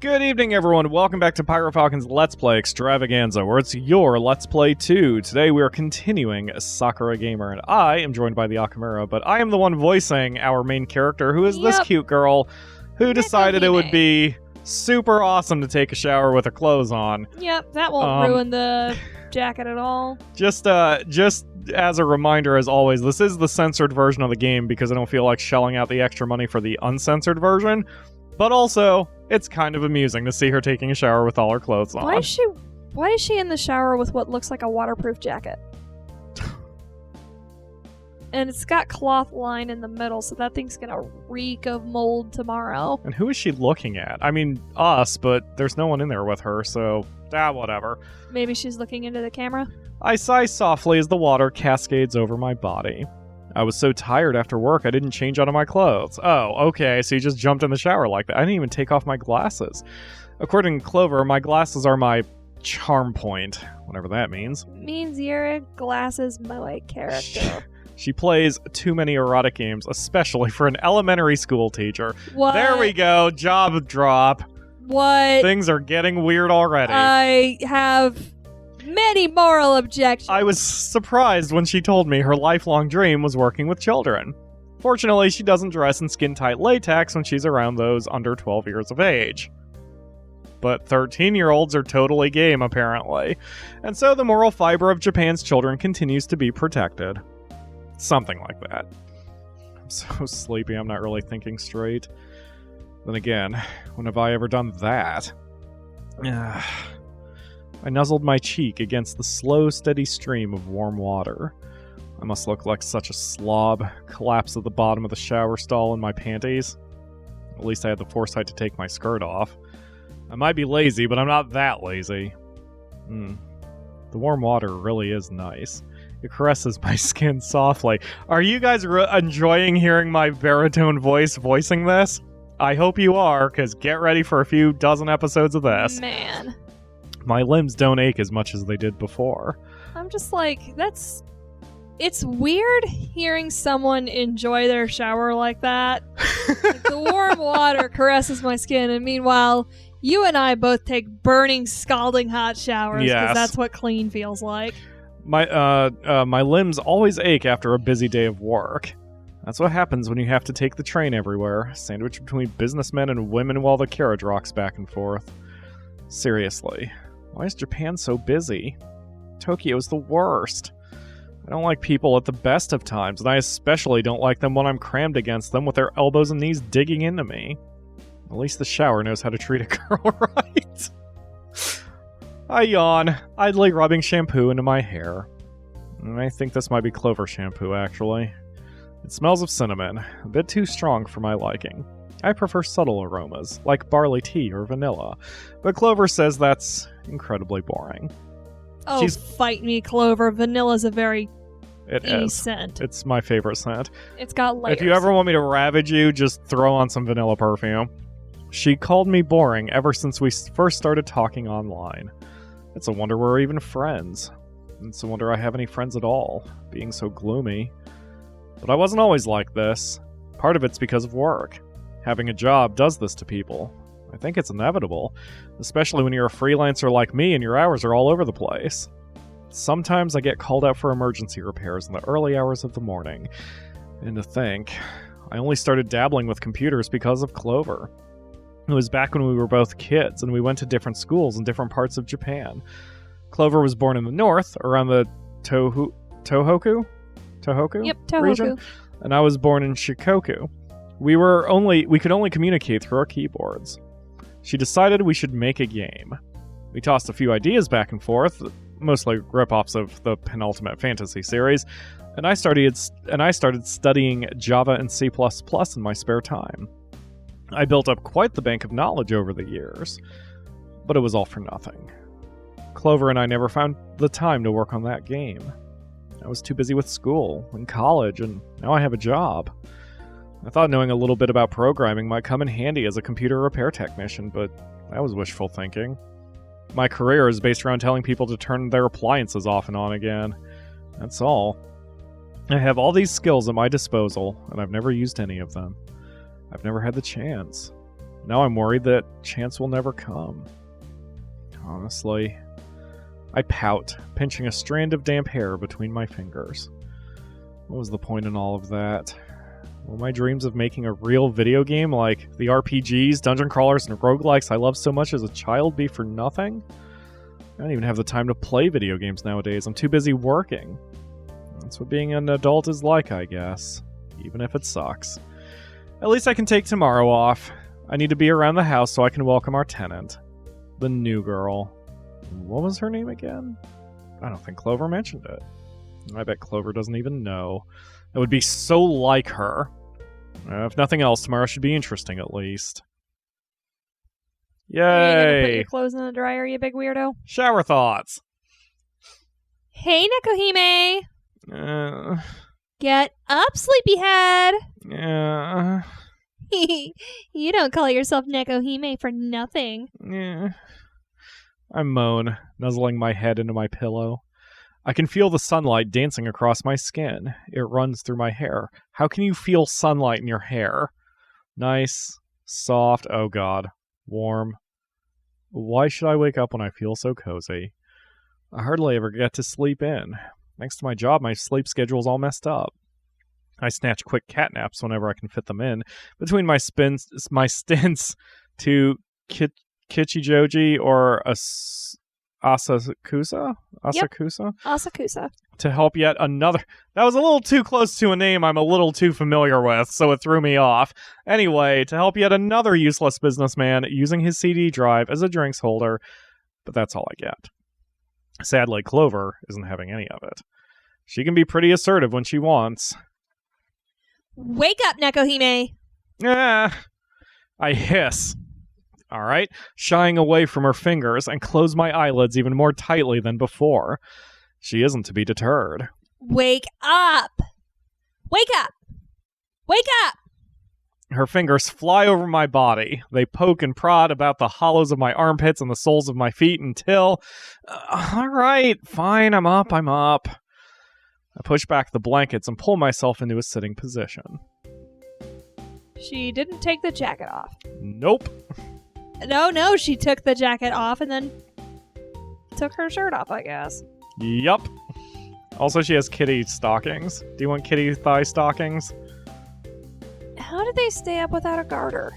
Good evening, everyone. Welcome back to PyroFalkon's Let's Play Extravaganza, where it's your Let's Play 2. Today we are continuing Sakura Gamer, and I am joined by the Akamura, but I am the one voicing our main character, who is this cute girl who decided it would be super awesome to take a shower with her clothes on. Yep, that won't ruin the jacket at all. Just as a reminder, as always, this is the censored version of the game because I don't feel like shelling out the extra money for the uncensored version. But also, it's kind of amusing to see her taking a shower with all her clothes on. Why is she in the shower with what looks like a waterproof jacket? And it's got cloth line in the middle, so that thing's gonna reek of mold tomorrow. And who is she looking at? I mean, us, but there's no one in there with her, so whatever. Maybe she's looking into the camera? I sigh softly as the water cascades over my body. I was so tired after work I didn't change out of my clothes. Oh, okay, so you just jumped in the shower like that. I didn't even take off my glasses. According to Clover, my glasses are my charm point, whatever that means. Means you're a glasses moe character. She plays too many erotic games, especially for an elementary school teacher. What? There we go, job drop. What? Things are getting weird already. I have many moral objections. I was surprised when she told me her lifelong dream was working with children. Fortunately, she doesn't dress in skin-tight latex when she's around those under 12 years of age. But 13-year-olds are totally game, apparently. And so the moral fiber of Japan's children continues to be protected. Something like that. I'm so sleepy, I'm not really thinking straight. Then again, when have I ever done that? I nuzzled my cheek against the slow, steady stream of warm water. I must look like such a slob, collapsed at the bottom of the shower stall in my panties. At least I had the foresight to take my skirt off. I might be lazy, but I'm not that lazy. The warm water really is nice. It caresses my skin softly. Are you guys enjoying hearing my baritone voice voicing this? I hope you are, because get ready for a few dozen episodes of this. Man. My limbs don't ache as much as they did before. I'm just like, it's weird hearing someone enjoy their shower like that. Like, the warm water caresses my skin, and meanwhile, you and I both take burning, scalding hot showers, because that's what clean feels like. My limbs always ache after a busy day of work. That's what happens when you have to take the train everywhere, sandwiched between businessmen and women while the carriage rocks back and forth. Seriously. Why is Japan so busy? Tokyo's the worst. I don't like people at the best of times, and I especially don't like them when I'm crammed against them with their elbows and knees digging into me. At least the shower knows how to treat a girl right. I yawn, idly rubbing shampoo into my hair. I think this might be Clover shampoo, actually. It smells of cinnamon, a bit too strong for my liking. I prefer subtle aromas, like barley tea or vanilla, but Clover says that's incredibly boring. Oh, fight me, Clover. Vanilla's a very scent. It's my favorite scent. It's got layers. If you ever want me to ravage you, just throw on some vanilla perfume. She called me boring ever since we first started talking online. It's a wonder we're even friends. It's a wonder I have any friends at all, being so gloomy. But I wasn't always like this. Part of it's because of work. Having a job does this to people. I think it's inevitable, especially when you're a freelancer like me and your hours are all over the place. Sometimes I get called out for emergency repairs in the early hours of the morning. And to think, I only started dabbling with computers because of Clover. It was back when we were both kids and we went to different schools in different parts of Japan. Clover was born in the north, around the Tohoku? Yep, Tohoku. Region, and I was born in Shikoku. We could only communicate through our keyboards. She decided we should make a game. We tossed a few ideas back and forth, mostly rip-offs of the Penultimate Fantasy series, and I started studying Java and C++ in my spare time. I built up quite the bank of knowledge over the years, but it was all for nothing. Clover and I never found the time to work on that game. I was too busy with school and college, and now I have a job. I thought knowing a little bit about programming might come in handy as a computer repair technician, but that was wishful thinking. My career is based around telling people to turn their appliances off and on again. That's all. I have all these skills at my disposal, and I've never used any of them. I've never had the chance. Now I'm worried that chance will never come. Honestly. I pout, pinching a strand of damp hair between my fingers. What was the point in all of that? Will my dreams of making a real video game like the RPGs, dungeon crawlers, and roguelikes I loved so much as a child be for nothing? I don't even have the time to play video games nowadays. I'm too busy working. That's what being an adult is like, I guess. Even if it sucks. At least I can take tomorrow off. I need to be around the house so I can welcome our tenant. The new girl. What was her name again? I don't think Clover mentioned it. I bet Clover doesn't even know. That would be so like her. If nothing else, tomorrow should be interesting at least. Yay! Are you gonna put your clothes in the dryer, you big weirdo? Shower thoughts. Hey, Nekohime! Uh, Get up, sleepyhead! yeah. You don't call yourself Nekohime for nothing. Yeah. I moan, nuzzling my head into my pillow. I can feel the sunlight dancing across my skin. It runs through my hair. How can you feel sunlight in your hair? Nice, soft, oh god, warm. Why should I wake up when I feel so cozy? I hardly ever get to sleep in. Thanks to my job, my sleep schedule's all messed up. I snatch quick cat naps whenever I can fit them in, between my stints to Kichijoji or Asakusa? Asakusa. To help yet another... That was a little too close to a name I'm a little too familiar with, so it threw me off. Anyway, to help yet another useless businessman using his CD drive as a drinks holder, but that's all I get. Sadly, Clover isn't having any of it. She can be pretty assertive when she wants. Wake up, Nekohime! I hiss. All right, shying away from her fingers and close my eyelids even more tightly than before. She isn't to be deterred. Wake up! Wake up! Wake up! Her fingers fly over my body. They poke and prod about the hollows of my armpits and the soles of my feet until... all right, fine, I'm up. I push back the blankets and pull myself into a sitting position. She didn't take the jacket off. Nope. No, she took the jacket off and then took her shirt off, I guess. Yup. Also, she has kitty stockings. Do you want kitty thigh stockings? How did they stay up without a garter?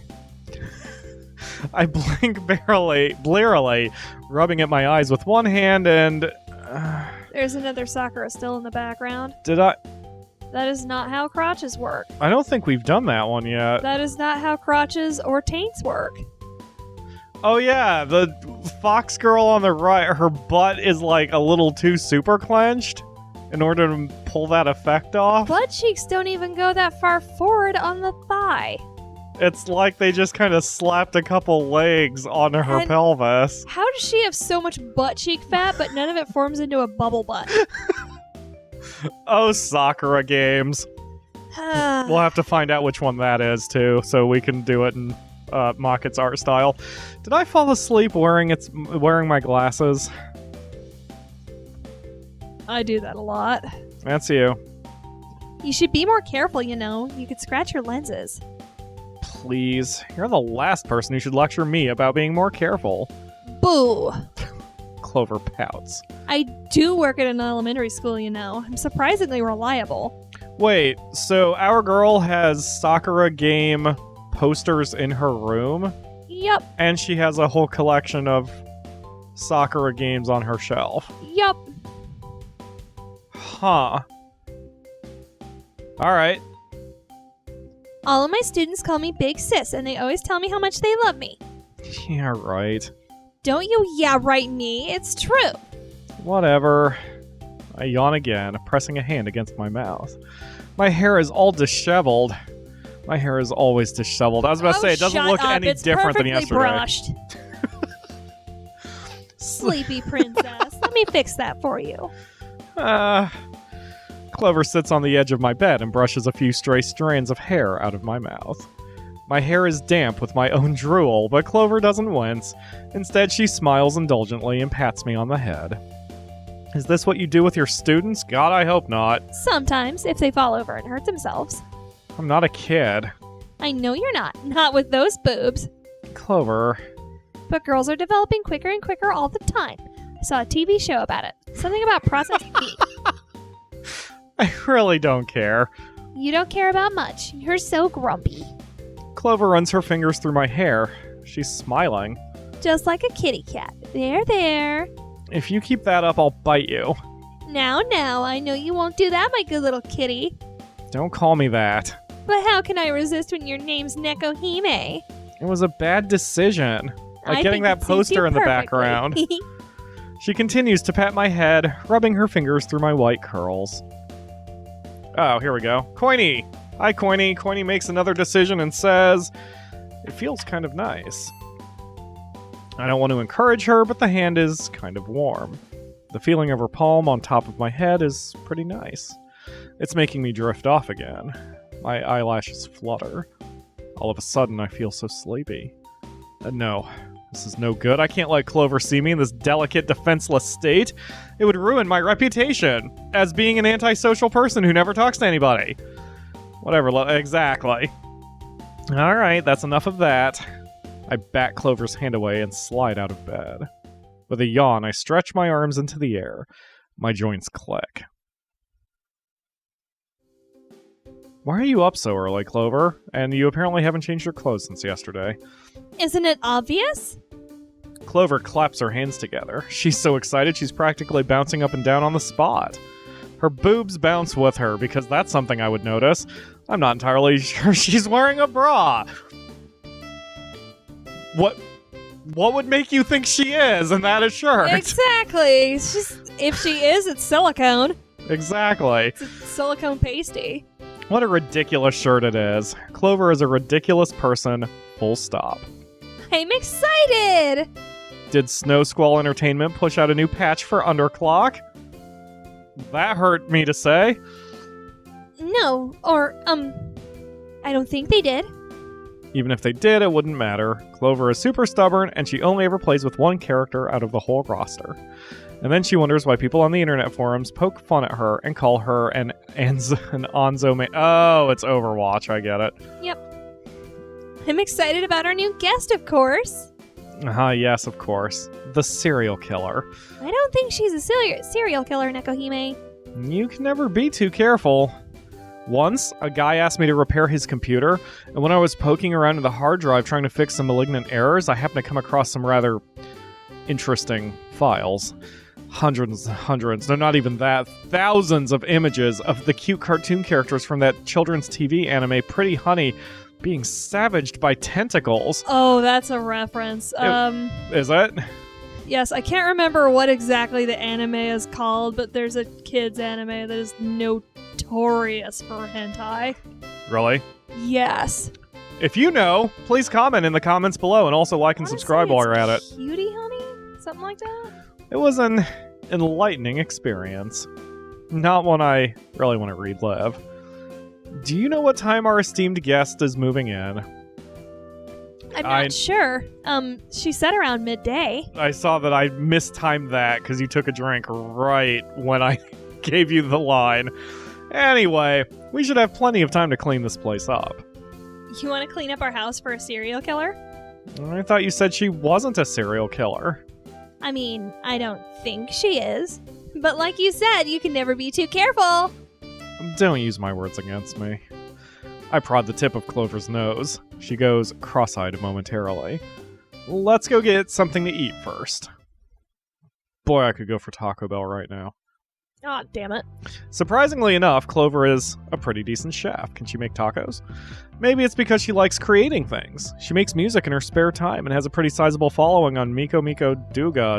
I blink blearily, rubbing at my eyes with one hand and... There's another Sakura still in the background. Did I... That is not how crotches work. I don't think we've done that one yet. That is not how crotches or taints work. Oh yeah, the fox girl on the right, her butt is like a little too super clenched in order to pull that effect off. Butt cheeks don't even go that far forward on the thigh. It's like they just kind of slapped a couple legs on her pelvis. How does she have so much butt cheek fat, but none of it forms into a bubble butt? Oh, Sakura games. We'll have to find out which one that is, too, so we can do it in mock its art style. Did I fall asleep wearing my glasses? I do that a lot. That's you. You should be more careful, you know. You could scratch your lenses. Please. You're the last person who should lecture me about being more careful. Boo. Clover pouts. I do work at an elementary school, you know. I'm surprisingly reliable. Wait, so our girl has Sakura game posters in her room? Yup. And she has a whole collection of Sakura games on her shelf? Yup. Huh. Alright. All of my students call me Big Sis, and they always tell me how much they love me. Yeah, right. Don't you yeah right me, it's true. Whatever. I yawn again, pressing a hand against my mouth. My hair is all disheveled. My hair is always disheveled. I was about to say, it doesn't look any different than yesterday. Brushed. Sleepy princess. Let me fix that for you. Clover sits on the edge of my bed and brushes a few stray strands of hair out of my mouth. My hair is damp with my own drool, but Clover doesn't wince. Instead, she smiles indulgently and pats me on the head. Is this what you do with your students? God, I hope not. Sometimes, if they fall over and hurt themselves. I'm not a kid. I know you're not. Not with those boobs. Clover. But girls are developing quicker and quicker all the time. I saw a TV show about it. Something about processed meat. I really don't care. You don't care about much. You're so grumpy. Clover runs her fingers through my hair. She's smiling. Just like a kitty cat. There, there. If you keep that up, I'll bite you. Now, I know you won't do that, my good little kitty. Don't call me that. But how can I resist when your name's Nekohime? It was a bad decision. Like getting that poster in the background. She continues to pat my head, rubbing her fingers through my white curls. Oh, here we go. Coiny! Hi, Coiny. Coiny makes another decision and says, it feels kind of nice. I don't want to encourage her, but the hand is kind of warm. The feeling of her palm on top of my head is pretty nice. It's making me drift off again. My eyelashes flutter. All of a sudden, I feel so sleepy. No, this is no good. I can't let Clover see me in this delicate, defenseless state. It would ruin my reputation as being an antisocial person who never talks to anybody. Whatever, exactly. Alright, that's enough of that. I bat Clover's hand away and slide out of bed. With a yawn, I stretch my arms into the air. My joints click. Why are you up so early, Clover? And you apparently haven't changed your clothes since yesterday. Isn't it obvious? Clover claps her hands together. She's so excited she's practically bouncing up and down on the spot. Her boobs bounce with her because that's something I would notice. I'm not entirely sure she's wearing a bra. What would make you think she is in that shirt? Exactly. It's just, if she is, it's silicone. Exactly. It's a silicone pasty. What a ridiculous shirt it is. Clover is a ridiculous person, full stop. I'm excited! Did Snow Squall Entertainment push out a new patch for Underclock? That hurt me to say. No, or, I don't think they did. Even if they did, it wouldn't matter. Clover is super stubborn, and she only ever plays with one character out of the whole roster. And then she wonders why people on the internet forums poke fun at her and call her an Onzo Oh, it's Overwatch, I get it. Yep. I'm excited about our new guest, of course. Yes, of course. The serial killer. I don't think she's a serial killer, Nekohime. You can never be too careful. Once, a guy asked me to repair his computer, and when I was poking around in the hard drive trying to fix some malignant errors, I happened to come across some rather interesting files. Hundreds, no, not even that, thousands of images of the cute cartoon characters from that children's TV anime, Pretty Honey, being savaged by tentacles. Oh, that's a reference. Is it? Yes, I can't remember what exactly the anime is called, but there's a kids anime that is notorious for hentai. Really? Yes. If you know, please comment in the comments below and also like and subscribe while you're at it. Cutie Honey? Something like that? It was an enlightening experience. Not one I really want to relive. Do you know what time our esteemed guest is moving in? I'm not sure. She said around midday. I saw that I mistimed that because you took a drink right when I gave you the line. Anyway, we should have plenty of time to clean this place up. You want to clean up our house for a serial killer? I thought you said she wasn't a serial killer. I mean, I don't think she is. But like you said, you can never be too careful. Don't use my words against me. I prod the tip of Clover's nose. She goes cross-eyed momentarily. Let's go get something to eat first. Boy, I could go for Taco Bell right now. Aw, damn it. Surprisingly enough, Clover is a pretty decent chef. Can she make tacos? Maybe it's because she likes creating things. She makes music in her spare time and has a pretty sizable following on Miko Doga.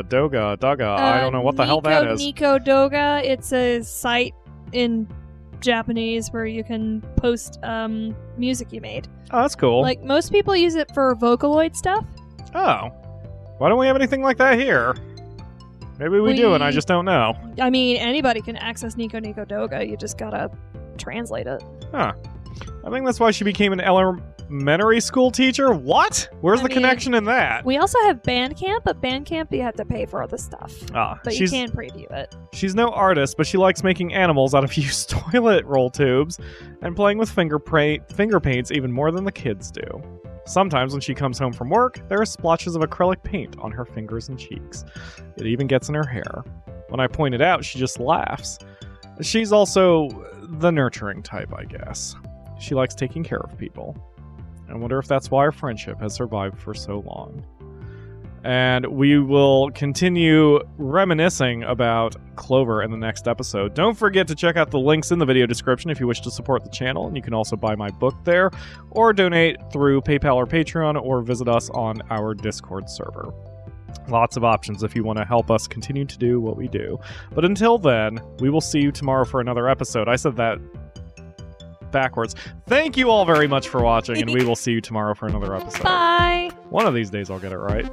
I don't know what the hell that is. Miko Doga, it's a site in Japanese where you can post music you made. Oh, that's cool. Like, most people use it for Vocaloid stuff. Oh. Why don't we have anything like that here? Maybe we do, and I just don't know. I mean, anybody can access Nico Doga. You just gotta translate it. Huh. I think that's why she became an elementary school teacher. What? Where's the connection in that? We also have Bandcamp, but Bandcamp you have to pay for other stuff. But you can preview it. She's no artist, but she likes making animals out of used toilet roll tubes and playing with finger paints even more than the kids do. Sometimes when she comes home from work, there are splotches of acrylic paint on her fingers and cheeks. It even gets in her hair. When I point it out, she just laughs. She's also the nurturing type, I guess. She likes taking care of people. I wonder if that's why our friendship has survived for so long. And we will continue reminiscing about Clover in the next episode. Don't forget to check out the links in the video description if you wish to support the channel, and you can also buy my book there, or donate through PayPal or Patreon, or visit us on our Discord server. Lots of options if you want to help us continue to do what we do. But until then, we will see you tomorrow for another episode. I said that backwards. Thank you all very much for watching, and we will see you tomorrow for another episode. Bye! One of these days I'll get it right.